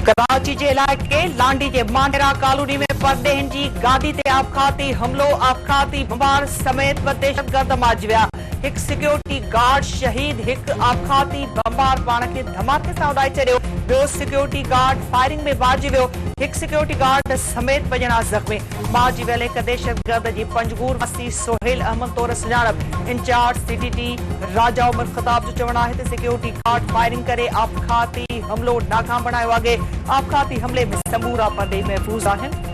कराची के इलाके लांडी के मांडेरा कॉलोनी में परदेहन की गाड़ी ते आपघाती हमलो आपघाती बमबार समेत ब दहशतगर्द मारिजी विया। एक सिक्योरिटी गार्ड शहीद, एक आपघाती बमबार पाण के धमाके सां उड़ाए छॾियो। ॿियो सिक्योरिटी गार्ड फायरिंग में मारिजी वियो। एक सिक्योरिटी गार्ड समेत ब ॼणा ज़ख़्मी। मारिजी वियल हिक दहशतगर्द जी पंजगूर वासी सोहेल अहमद तौर सुञाणप। इंचार्ज सीटीटी राजा उमर ख़ताब जो चवणु आहे त सिक्योरिटी गार्ड फायरिंग करे आपघाती हमलो नाकाम बणायो आहे। आपघाती हमले में समूरा परदेही महफूज़ आहिनि।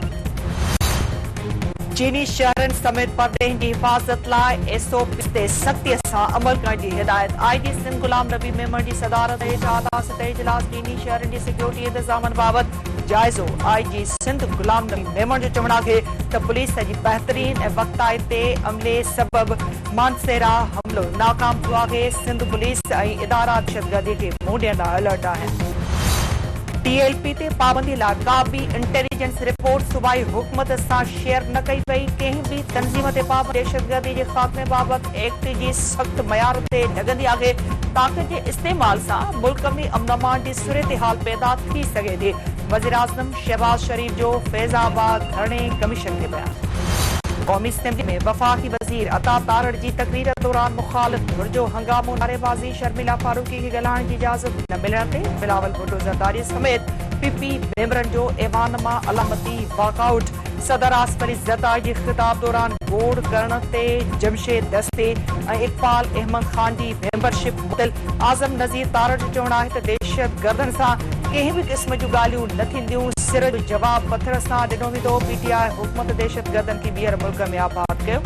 चीनी शहरनि समेत परदेही की हिफ़ाज़त लाइ एसओपी ते सख़्तीअ सां अमल करण जी हिदायत। आईजी सिंध गुलाम नबी मेमण जी सदारत हेठि आला सतही इजलास चीनी शहरनि जी सिक्योरिटी इंतज़ामनि बाबति जाइज़ो। आईजी सिंध गुलाम नबी मेमण जो चवणु आहे त पुलिस जी बहितरीन ऐं वक़्ताई ते अमले सबबि मानसेरा हमलो नाकाम थियो आहे। सिंध पुलिस ऐं इदारा दहशतगर्दी खे मुंहुं ॾियण लाइ अलर्ट आहिनि। टीएलपी ते पाबंदी लाइ का भी इंटेलिजेंस रिपोर्ट सूबाई हुकूमत सां शेयर न कई वई। कंहिं भी तंज़ीम ते पाबंदी दहशतगर्दी जे ख़ात्मे बाबति एक्ट जी सख़्त मयार ते लॻंदी आहे। ताक़त जे इस्तेमाल सां मुल्क में अमन अमान जी सूरत-हाल पैदा थी सघे थी। वज़ीर आज़म शहबाज शरीफ जो फैज़ाबाद धरणे कमीशन खे बयान। कौमी असेंबली में वफ़ाक़ी वज़ीर अता तारड़ जी तकरीर दौरान मुखालिफ़ धुर जो हंगामो, नारेबाज़ी। शर्मिला फारूकी खे ॻाल्हाइण जी इजाज़त न मिलण ते बिलावल भुट्टो ज़रदारी समेत पीपी मेंबरनि जो ऐवान मां अलामती वॉकआउट। सदर आसिफ अली ज़रदारी जी ख़िताब दौरान गोड़ करण ते जमशेद दस्ते ऐं इकबाल अहमद खान जी मेंबरशिप मुतल। आज़म नज़ीर तारड़ जो चवणु आहे त दहशतगर्दनि सां कंहिं भी क़िस्म जूं ॻाल्हियूं न थींदियूं। सिर जो जवाब पत्थर सां ॾिनो वेंदो। पीटीआई हुकूमत दहशतगर्दनि खे ॿीहर मुल्क में आबाद कयो।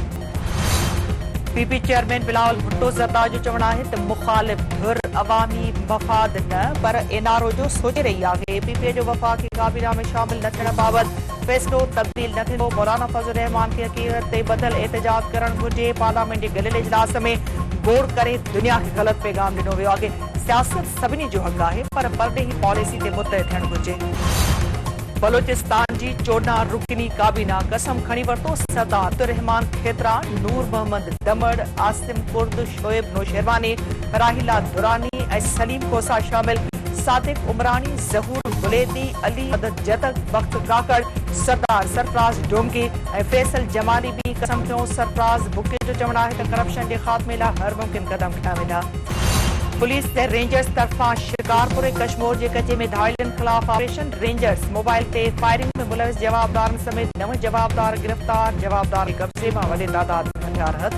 पीपी चेयरमैन बिलावल भुट्टो ज़रदारी जो चवणु आहे त मुखालिफ़ धुर अवामी मफ़ाद न पर एनआरओ जो सोचे रही आहे। पीपीए जो वफ़ाक़ी काबीना में शामिल न थियण बाबति फ़ैसिलो तब्दील न थींदो। मौलाना फज़लुर रहमान खे हक़ीक़त ते बदल एहतजाज करणु घुर्जे। पार्लियामेंट जे गलियल इजलास में गोड़ करे दुनिया खे ग़लति पैगाम ॾिनो वियो आहे। सियासत सभिनी जो हक़ आहे पर परदेही पॉलिसी ते मुतहद थियणु घुर्जे। बलोचिस्तान जी चोॾहं रुकनी काबीना कसम खणी वरितो। सरदार अब्दुर्रहमान खेतरा, नूर मोहम्मद दमड़, आसिम कुर्द, शोएब नौशेरवानी, राहिला दुरानी ऐं सलीम खोसा शामिल। सादिक उमरानी, ज़हूर बुलेदी, अली मदद जतक, बख्त काकड़, सरदार सरफराज डोंगी ऐं फैसल जमाली भी कसम खयो। सरफराज बुके जो चवणु आहे त करप्शन जे ख़ात्मे लाइ हर मुमकिन क़दम खणा वेंदा। पुलिस ते रेंजर्स तरफां शिकारपुर ऐं कशमोर जे कचे में धाइलनि ख़िलाफ़ ऑपरेशन। रेंजर्स मोबाइल ते फायरिंग में मुलविस जवाबदारनि समेत 9 जवाबदार गिरफ़्तार। जवाबदार कब्ज़े मां वॾे तादाद में हथियार हथ।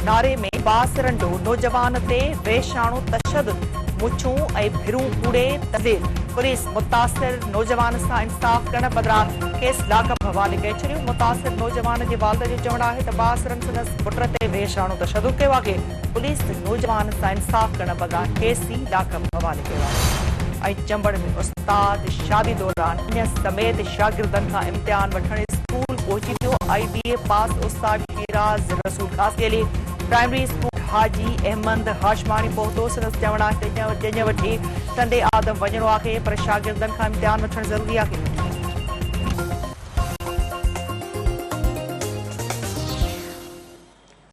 नारे में बासरंडो नौजवान ते वेशाणो तशद्दुद, मुछूं ऐं भिरूं कूड़े तज़ीर। पुलिस मुतासिर नौजवान सां इंसाफ़ करण बदिरां केस लाकअप हवाले करे छॾियो। मुतासिर नौजवान जे वालिद जो चवणु आहे त बासरन संदसि पुट ते वेशाणो तशद्दुद कयो आहे। पुलिस नौजवान सां इंसाफ़ करण बदिरां केस ई लाकअप हवाले कयो आहे। ऐं चंबड़ में उस्ताद शादी दौरान इन समेत शागिर्दनि खां इम्तिहान वठण स्कूल पहुची वियो। IBA पास उस्ताद शिराज रसूल ख़ासि अली प्राइमरी स्कूल हाजी अहमद हाशमानी पहुतो। संदसि चवणु आहे त जंहिं वठी तंदे आदम वञणो आहे पर शागिर्दनि खां इम्तिहान वठणु ज़रूरी आहे।